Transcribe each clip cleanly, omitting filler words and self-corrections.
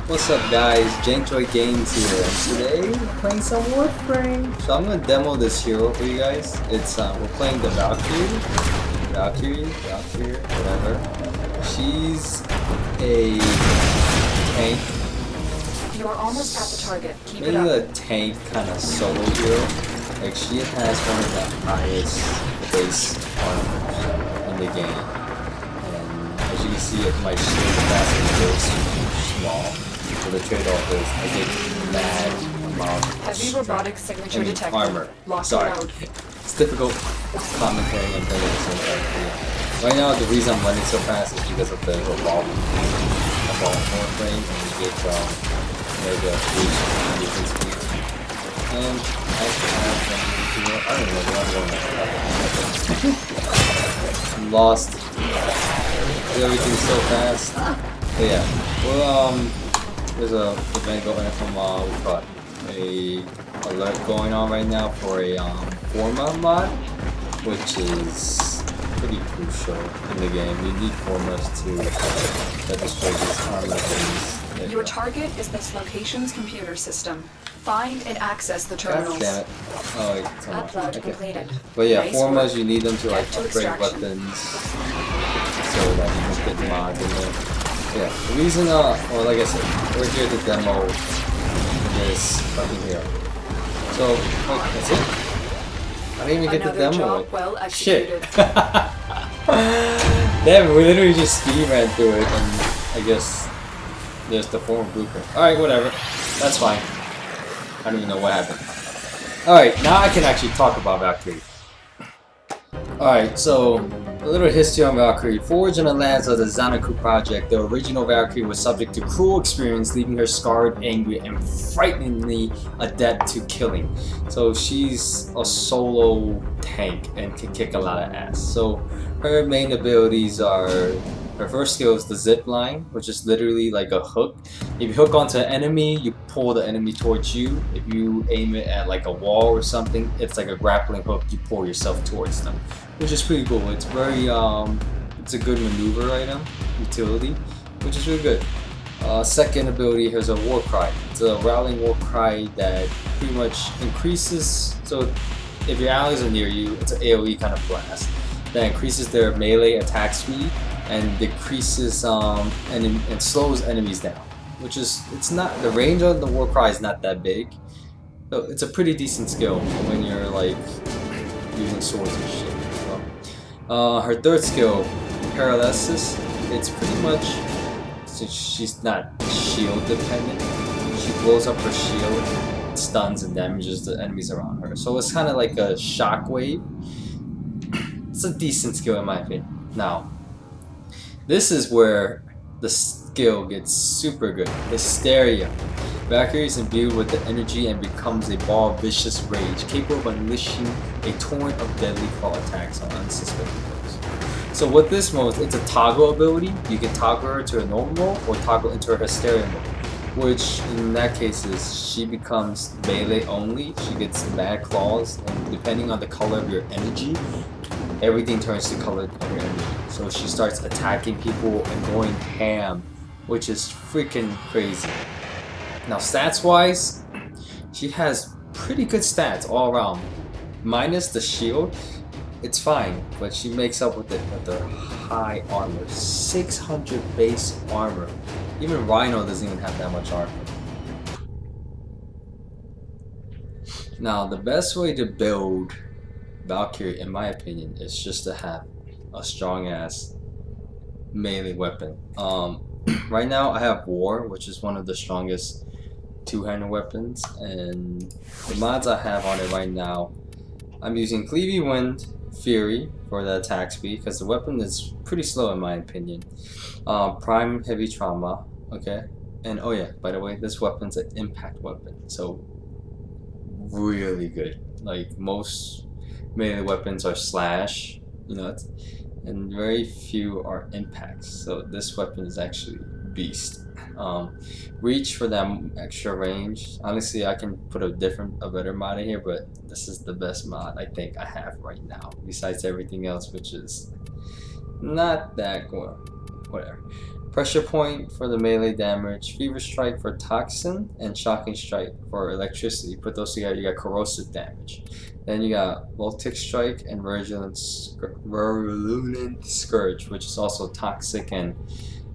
What's up guys, Jantoy Games here, and today we're playing some Warframe. So I'm gonna demo this hero for you guys. It's we're playing the Valkyr, whatever. She's a tank. You are almost at the target. Keep it Maybe up. a tank kind of solo hero. Like she has one of the highest base armors in the game. And as you can see, my shield capacity is small. So the trade-off is I get mad amount of Heavy robotic signature detected. armor. Lock Sorry. and load. It's difficult commentary and playing at the same time. Yeah. Right now, the reason I'm running so fast is because of the revolving Warframe, and you get the boost in defense speed. And I don't know where I'm going. I'm lost. Everything's so fast. But yeah, well, there's a event going from we've got a alert going on right now for a Forma mod, which is pretty crucial in the game. You need Formas to destroy these armor things. Your target is this location's computer system. Find and access the terminals. God damn it. Oh wait, it's on. Upload Okay. completed. But yeah, Nice Formas work. you need them to like Get to upgrade extraction. weapons so that you can fit mods in there. Yeah, the reason, or like I said, we're here to demo this fucking hero. So, wait, that's it? I didn't even get Another the demo. job well executed. Shit. Damn, we literally just speed ran through it, and I guess there's the form blueprint. Alright, whatever. That's fine. I don't even know what happened. Alright, now I can actually talk about Valkyrie. Alright, so a little history on Valkyrie. Forged in the lands of the Xanaku project, the original Valkyrie was subject to cruel experience, leaving her scarred, angry, and frighteningly adept to killing. So she's a solo tank and can kick a lot of ass. So her main abilities are, her first skill is the zip line, which is literally like a hook. If you hook onto an enemy, you pull the enemy towards you. If you aim it at like a wall or something, it's like a grappling hook, you pull yourself towards them, which is pretty cool. It's very it's a good maneuver item, utility, which is really good. Second ability, here's a war cry. It's a rallying war cry that pretty much increases, so if your allies are near you, it's an AoE kind of blast that increases their melee attack speed and decreases and slows enemies down, which is, it's not, the range of the war cry is not that big, so it's a pretty decent skill when you're like using swords and shit. Her third skill, paralysis, it's pretty much, since she's not shield dependent, she blows up her shield, stuns and damages the enemies around her, so it's kind of like a shockwave. It's a decent skill in my opinion. Now, this is where the skill gets super good. Hysteria. Valkyrie is imbued with the energy and becomes a ball of vicious rage, capable of unleashing a torrent of deadly claw attacks on unsuspecting foes. So with this mode, it's a toggle ability. You can toggle her to a normal mode or toggle into her Hysteria mode, which in that case is she becomes melee only. She gets mad claws, and depending on the color of your energy, everything turns to color of your energy. So she starts attacking people and going ham, which is freaking crazy. Now stats wise, she has pretty good stats all around. Minus the shield, it's fine, but she makes up with it with her high armor. 600 base armor. Even Rhino doesn't even have that much armor. Now the best way to build Valkyrie, in my opinion, is just to have a strong ass melee weapon. Right now I have War, which is one of the strongest two-handed weapons, and the mods I have on it right now, I'm using Cleavy Wind, Fury for the attack speed, because the weapon is pretty slow in my opinion. Prime Heavy Trauma, okay, and oh yeah, by the way, this weapon's an impact weapon, so really good. Like most melee weapons are slash, you know, and very few are impacts, so this weapon is actually beast. Reach for that extra range. Honestly, I can put a better mod in here, but this is the best mod I think I have right now, besides everything else, which is not that good. Whatever. Pressure Point for the melee damage, Fever Strike for toxin, and Shocking Strike for electricity. Put those together, you got corrosive damage. Then you got Voltic Strike and Virulent Scourge, which is also toxic and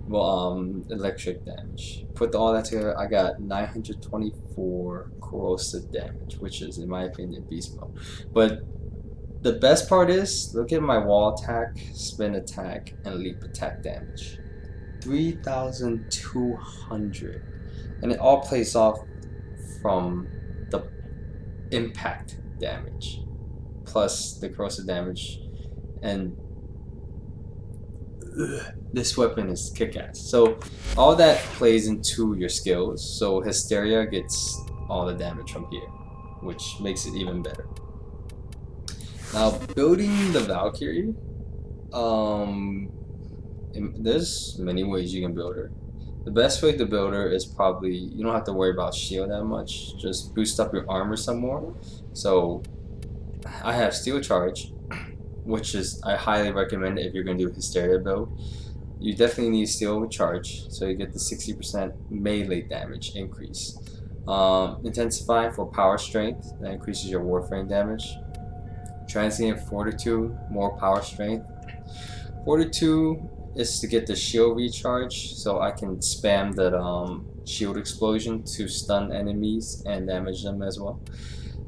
electric damage. Put all that together, I got 924 corrosive damage, which is, in my opinion, beast mode. But the best part is, look at my wall attack, spin attack, and leap attack damage. 3,200, and it all plays off from the impact damage plus the corrosive damage, and this weapon is kick-ass. So all that plays into your skills. So Hysteria gets all the damage from here, which makes it even better. Now building the Valkyrie, there's many ways you can build her. The best way to build her is probably, you don't have to worry about shield that much, just boost up your armor some more. So I have Steel Charge, which is, I highly recommend if you're going to do a Hysteria build. You definitely need Steel Charge, so you get the 60% melee damage increase. Intensify for power strength, that increases your Warframe damage. Transient Fortitude, more power strength. Fortitude is to get the shield recharge, so I can spam that shield explosion to stun enemies and damage them as well.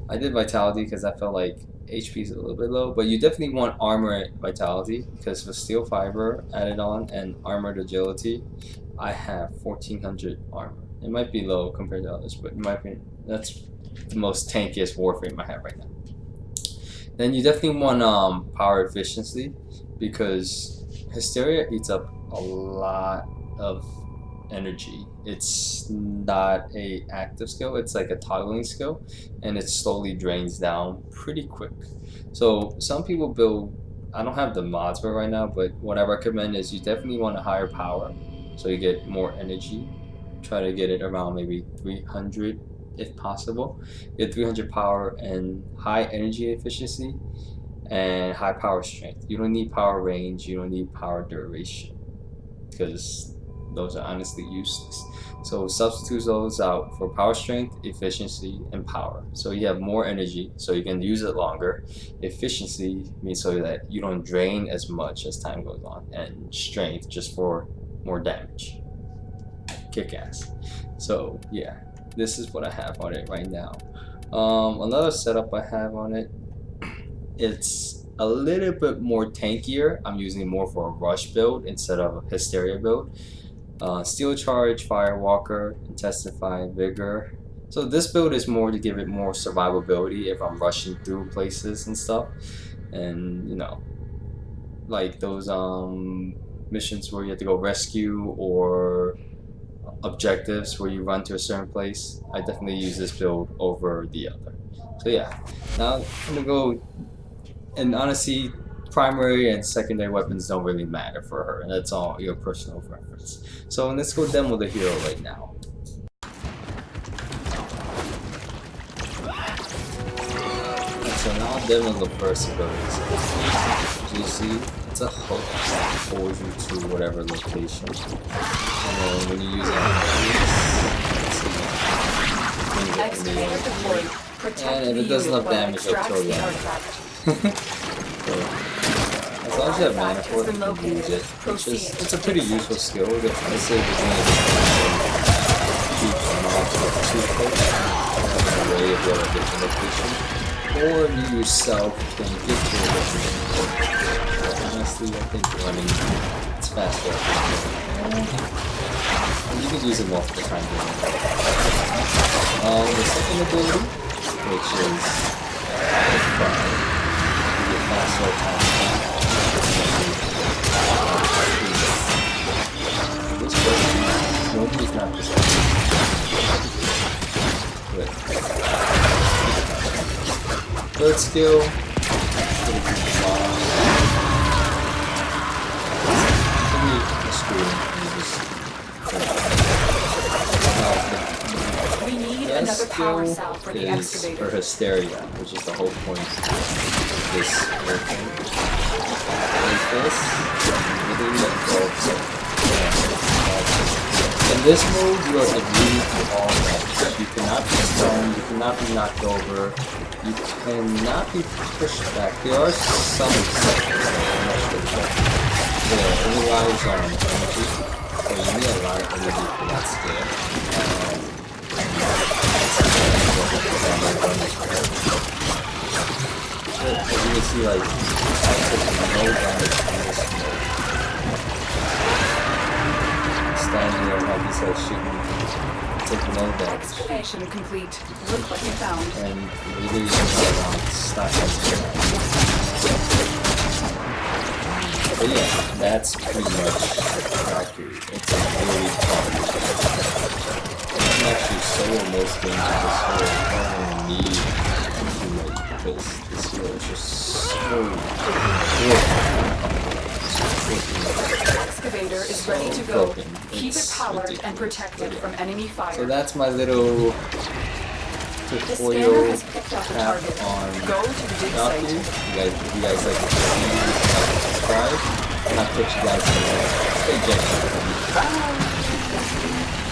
I did Vitality because I felt like HP is a little bit low, but you definitely want Armor Vitality because with Steel Fiber added on and Armored Agility, I have 1400 armor. It might be low compared to others, but in my opinion, that's the most tankiest Warframe I have right now. Then you definitely want Power Efficiency, because Hysteria eats up a lot of energy. It's not a active skill, it's like a toggling skill, and it slowly drains down pretty quick. So some people build, I don't have the mods for it right now, but what I recommend is you definitely want a higher power so you get more energy. Try to get it around maybe 300 if possible. Get 300 power and high energy efficiency and high power strength. You don't need power range, you don't need power duration, because those are honestly useless. So substitute those out for power strength, efficiency, and power. So you have more energy, so you can use it longer. Efficiency means so that you don't drain as much as time goes on, and strength just for more damage. Kick ass. So yeah, this is what I have on it right now. Another setup I have on it, it's a little bit more tankier. I'm using it more for a rush build instead of a Hysteria build. Steel Charge, Firewalker, Intensify, Vigor. So this build is more to give it more survivability if I'm rushing through places and stuff. And you know, like those missions where you have to go rescue or objectives where you run to a certain place. I definitely use this build over the other. So yeah, now I'm gonna go, and honestly, primary and secondary weapons don't really matter for her, and that's all your personal preference. So let's go demo the hero right now. So now I'll demo the first ability. So you see, it's a hook that pulls you to whatever location. And then when you use it, and if it does enough damage, it'll kill you. So, as long as you have mana for it, you can use it. It's a pretty useful skill. I say if you're doing keep mobs with 2 hooks, an array of the other different locations, or you yourself can get to a different hook. Honestly, I think running it's faster. And you can use it multiple times. The second ability, which is faster attack. This person, nobody's not this one. Good. Third skill, We need another power cell for the excavator. Or Hysteria, which is the whole point of this whole thing. Like this, literally let go of In this mode, you are immune to all damage. You cannot be stunned, you cannot be knocked over, you cannot be pushed back. There are some exceptions that I'm not sure about. Yeah, it relies on energy, so you need a lot of energy for that skill. As you can see, like, I took no damage from this mode. Standing there like he said, shooting, take no damage. Excavation complete. Look what you found. And literally around stop But yeah, that's pretty much Valkyr. It's a really fun game. You can actually solo most games of this hero. You don't even need a teammate because this hero is just so good. Excavator is ready to go. Keep it powered and protected from enemy fire. So that's my little tutorial cap on Valkyr. If you guys like to see, subscribe, and I'll catch you guys in the next. Stay gentle. Bye.